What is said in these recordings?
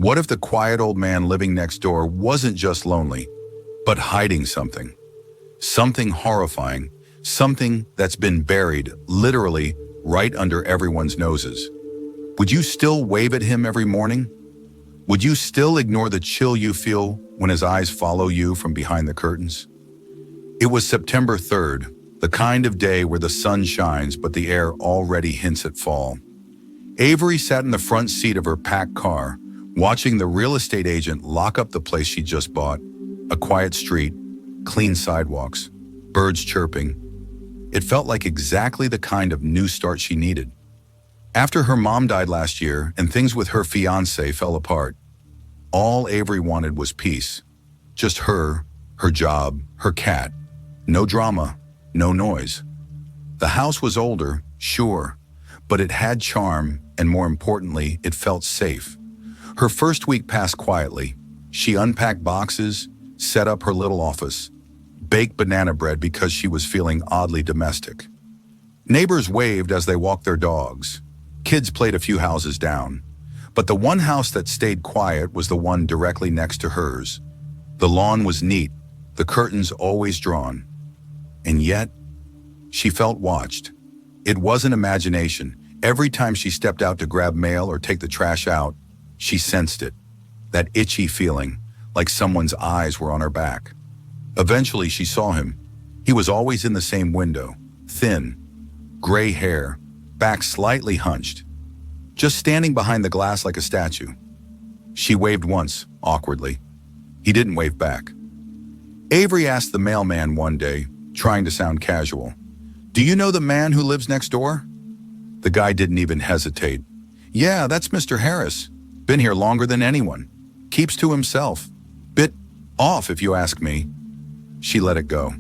What if the quiet old man living next door wasn't just lonely, but hiding something? Something horrifying, something that's been buried, literally, right under everyone's noses. Would you still wave at him every morning? Would you still ignore the chill you feel when his eyes follow you from behind the curtains? It was September 3rd, the kind of day where the sun shines but the air already hints at fall. Avery sat in the front seat of her packed car, watching the real estate agent lock up the place she just bought. A quiet street, clean sidewalks, birds chirping. It felt like exactly the kind of new start she needed. After her mom died last year and things with her fiancé fell apart, all Avery wanted was peace. Just her job, her cat. No drama, no noise. The house was older, sure, but it had charm, and more importantly, it felt safe. Her first week passed quietly. She unpacked boxes, set up her little office, baked banana bread because she was feeling oddly domestic. Neighbors waved as they walked their dogs. Kids played a few houses down. But the one house that stayed quiet was the one directly next to hers. The lawn was neat, the curtains always drawn. And yet, she felt watched. It wasn't imagination. Every time she stepped out to grab mail or take the trash out, she sensed it. That itchy feeling, like someone's eyes were on her back. Eventually, she saw him. He was always in the same window, thin, gray hair, back slightly hunched, just standing behind the glass like a statue. She waved once, awkwardly. He didn't wave back. Avery asked the mailman one day, trying to sound casual, "Do you know the man who lives next door?" The guy didn't even hesitate. "Yeah, that's Mr. Harris. Been here longer than anyone. Keeps to himself. Bit off, if you ask me." She let it go.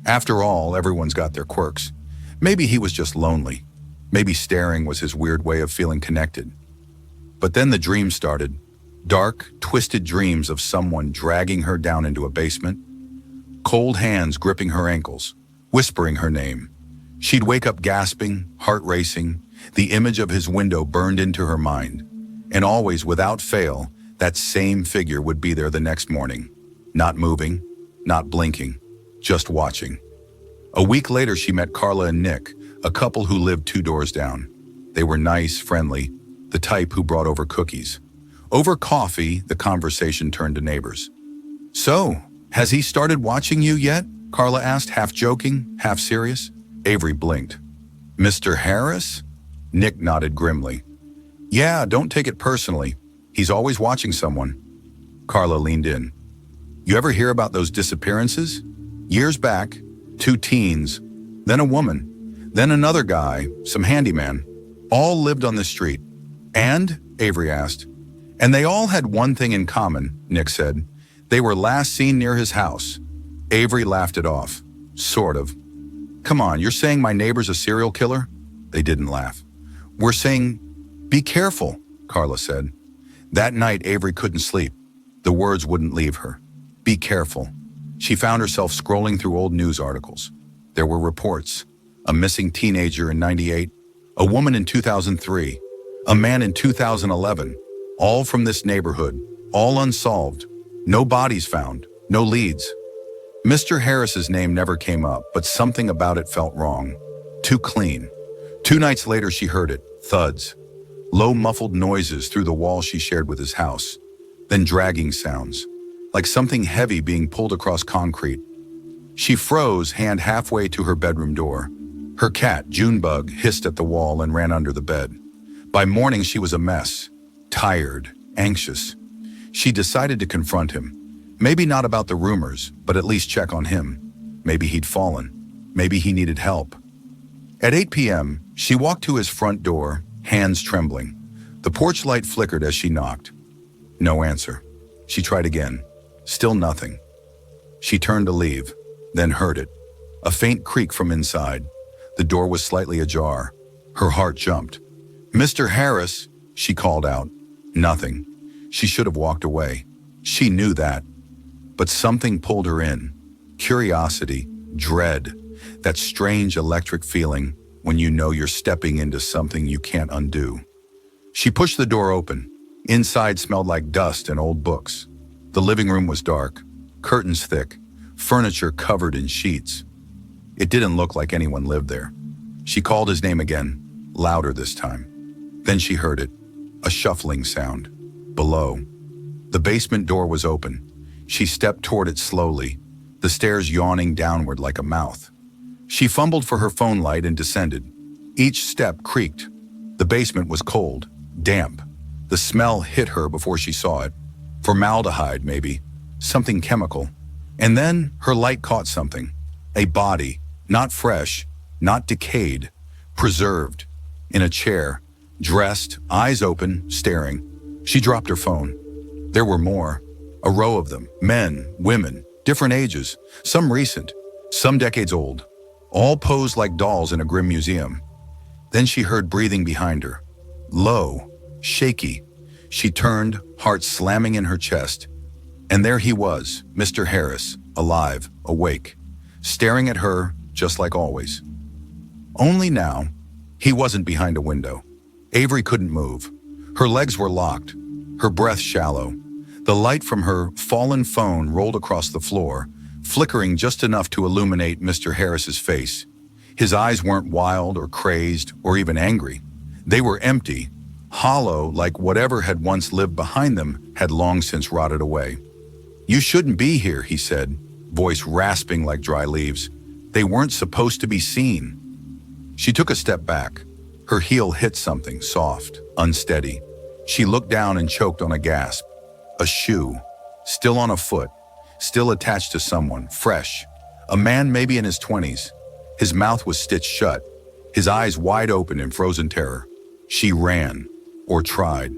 After all, everyone's got their quirks. Maybe he was just lonely. Maybe staring was his weird way of feeling connected. But then the dreams started. Dark, twisted dreams of someone dragging her down into a basement. Cold hands gripping her ankles, whispering her name. She'd wake up gasping, heart racing. The image of his window burned into her mind. And always, without fail, that same figure would be there the next morning. Not moving, not blinking, just watching. A week later, she met Carla and Nick, a couple who lived 2 doors down. They were nice, friendly, the type who brought over cookies. Over coffee, the conversation turned to neighbors. "So, has he started watching you yet?" Carla asked, half joking, half serious. Avery blinked. "Mr. Harris?" Nick nodded grimly. "Yeah, don't take it personally. He's always watching someone." Carla leaned in. "You ever hear about those disappearances? Years back, 2 teens, then a woman, then another guy, some handyman. All lived on the street." "And?" Avery asked. "And they all had one thing in common," Nick said. "They were last seen near his house." Avery laughed it off. "Sort of." "Come on, you're saying my neighbor's a serial killer?" They didn't laugh. "We're saying, be careful," Carla said. That night, Avery couldn't sleep. The words wouldn't leave her. Be careful. She found herself scrolling through old news articles. There were reports. A missing teenager in '98, a woman in 2003, a man in 2011, all from this neighborhood, all unsolved. No bodies found, no leads. Mr. Harris's name never came up, but something about it felt wrong. Too clean. 2 nights later, she heard it, thuds. Low muffled noises through the wall she shared with his house. Then dragging sounds, like something heavy being pulled across concrete. She froze, hand halfway to her bedroom door. Her cat, Junebug, hissed at the wall and ran under the bed. By morning, she was a mess, tired, anxious. She decided to confront him. Maybe not about the rumors, but at least check on him. Maybe he'd fallen. Maybe he needed help. At 8 p.m., she walked to his front door, hands trembling. The porch light flickered as she knocked. No answer. She tried again. Still nothing. She turned to leave, then heard it. A faint creak from inside. The door was slightly ajar. Her heart jumped. "Mr. Harris," she called out. Nothing. She should have walked away. She knew that. But something pulled her in. Curiosity, dread, that strange electric feeling when you know you're stepping into something you can't undo. She pushed the door open. Inside smelled like dust and old books. The living room was dark, curtains thick, furniture covered in sheets. It didn't look like anyone lived there. She called his name again, louder this time. Then she heard it, a shuffling sound. Below. The basement door was open. She stepped toward it slowly, the stairs yawning downward like a mouth. She fumbled for her phone light and descended. Each step creaked. The basement was cold, damp. The smell hit her before she saw it. Formaldehyde, maybe. Something chemical. And then her light caught something. A body, not fresh, not decayed, preserved. In a chair, dressed, eyes open, staring. She dropped her phone. There were more. A row of them. Men, women, different ages. Some recent, some decades old. All posed like dolls in a grim museum. Then she heard breathing behind her. Low, shaky. She turned, heart slamming in her chest. And there he was, Mr. Harris, alive, awake, staring at her just like always. Only now, he wasn't behind a window. Avery couldn't move. Her legs were locked, her breath shallow. The light from her fallen phone rolled across the floor, flickering just enough to illuminate Mr. Harris's face. His eyes weren't wild or crazed or even angry. They were empty, hollow, like whatever had once lived behind them had long since rotted away. "You shouldn't be here," he said, voice rasping like dry leaves. "They weren't supposed to be seen." She took a step back. Her heel hit something soft, unsteady. She looked down and choked on a gasp. A shoe, still on a foot, still attached to someone, fresh. A man maybe in his 20s. His mouth was stitched shut, his eyes wide open in frozen terror. She ran, or tried.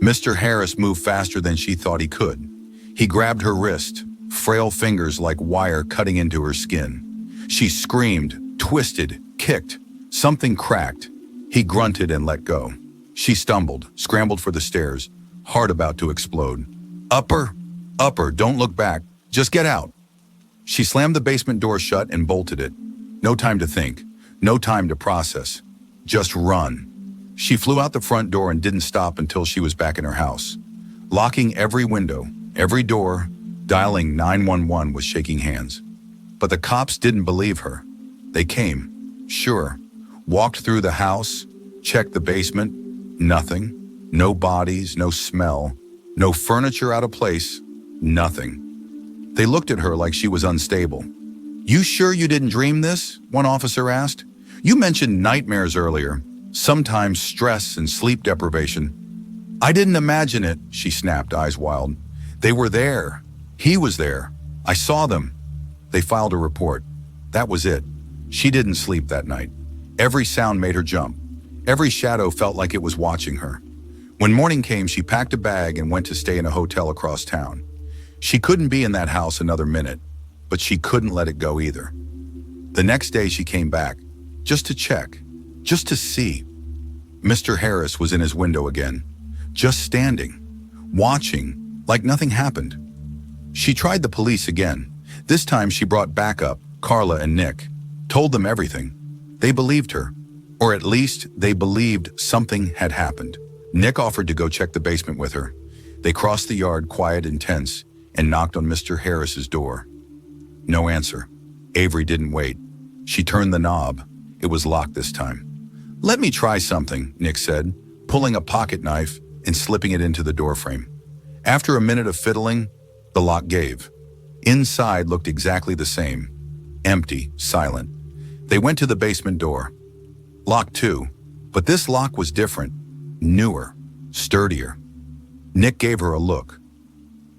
Mr. Harris moved faster than she thought he could. He grabbed her wrist, frail fingers like wire cutting into her skin. She screamed, twisted, kicked. Something cracked. He grunted and let go. She stumbled, scrambled for the stairs, heart about to explode. Upper, don't look back. Just get out." She slammed the basement door shut and bolted it. No time to think, no time to process. Just run. She flew out the front door and didn't stop until she was back in her house. Locking every window, every door, dialing 911 with shaking hands. But the cops didn't believe her. They came, sure, walked through the house, checked the basement, nothing. No bodies, no smell, no furniture out of place, nothing. They looked at her like she was unstable. "You sure you didn't dream this?" one officer asked. "You mentioned nightmares earlier, sometimes stress and sleep deprivation." "I didn't imagine it," she snapped, eyes wild. "They were there. He was there. I saw them." They filed a report. That was it. She didn't sleep that night. Every sound made her jump. Every shadow felt like it was watching her. When morning came, she packed a bag and went to stay in a hotel across town. She couldn't be in that house another minute, but she couldn't let it go either. The next day she came back, just to check, just to see. Mr. Harris was in his window again, just standing, watching, like nothing happened. She tried the police again. This time she brought backup, Carla and Nick, told them everything. They believed her, or at least they believed something had happened. Nick offered to go check the basement with her. They crossed the yard, quiet and tense, and knocked on Mr. Harris's door. No answer. Avery didn't wait. She turned the knob. It was locked this time. "Let me try something," Nick said, pulling a pocket knife and slipping it into the doorframe. After a minute of fiddling, the lock gave. Inside looked exactly the same. Empty, silent. They went to the basement door. Locked too, but this lock was different, newer, sturdier. Nick gave her a look.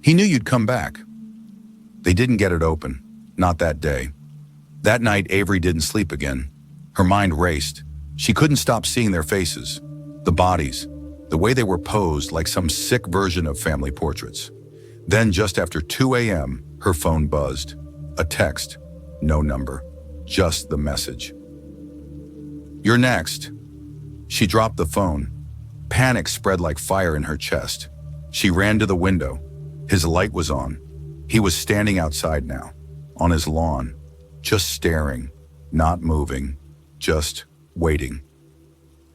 "He knew you'd come back." They didn't get it open, not that day. That night, Avery didn't sleep again. Her mind raced. She couldn't stop seeing their faces, the bodies, the way they were posed like some sick version of family portraits. Then just after 2 a.m., her phone buzzed. A text, no number, just the message. "You're next." She dropped the phone. Panic spread like fire in her chest. She ran to the window. His light was on. He was standing outside now, on his lawn, just staring, not moving, just waiting.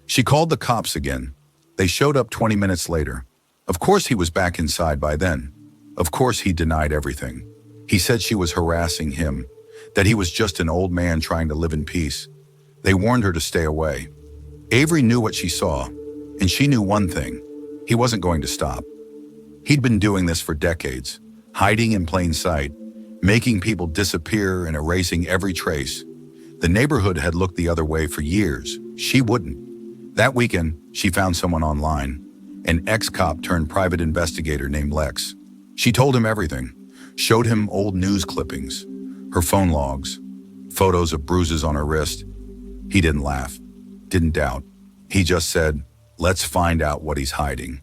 She called the cops again. They showed up 20 minutes later. Of course he was back inside by then. Of course he denied everything. He said she was harassing him, that he was just an old man trying to live in peace. They warned her to stay away. Avery knew what she saw, and she knew one thing. He wasn't going to stop. He'd been doing this for decades, hiding in plain sight, making people disappear and erasing every trace. The neighborhood had looked the other way for years. She wouldn't. That weekend, she found someone online, an ex-cop turned private investigator named Lex. She told him everything, showed him old news clippings, her phone logs, photos of bruises on her wrist. He didn't laugh, didn't doubt. He just said, "Let's find out what he's hiding."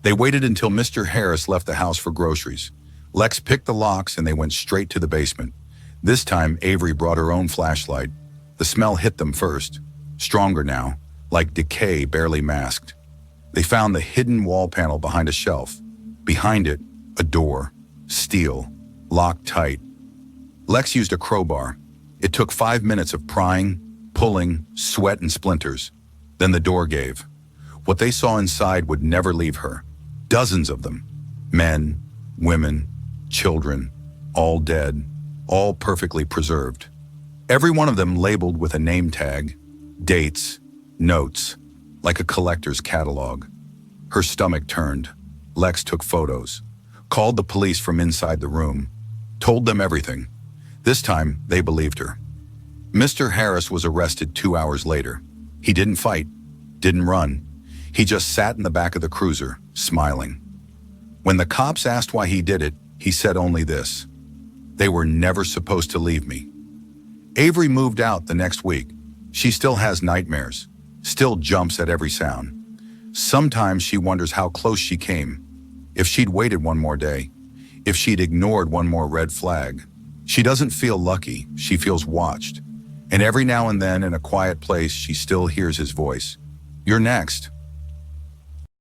They waited until Mr. Harris left the house for groceries. Lex picked the locks and they went straight to the basement. This time, Avery brought her own flashlight. The smell hit them first, stronger now, like decay barely masked. They found the hidden wall panel behind a shelf. Behind it, a door, steel, locked tight. Lex used a crowbar. It took 5 minutes of prying, pulling, sweat and splinters. Then the door gave. What they saw inside would never leave her. Dozens of them. Men, women, children, all dead, all perfectly preserved. Every one of them labeled with a name tag, dates, notes, like a collector's catalog. Her stomach turned. Lex took photos, called the police from inside the room, told them everything. This time, they believed her. Mr. Harris was arrested 2 hours later. He didn't fight, didn't run. He just sat in the back of the cruiser, smiling. When the cops asked why he did it, he said only this: "They were never supposed to leave me." Avery moved out the next week. She still has nightmares, still jumps at every sound. Sometimes she wonders how close she came, if she'd waited one more day, if she'd ignored one more red flag. She doesn't feel lucky, she feels watched. And every now and then in a quiet place, she still hears his voice. "You're next."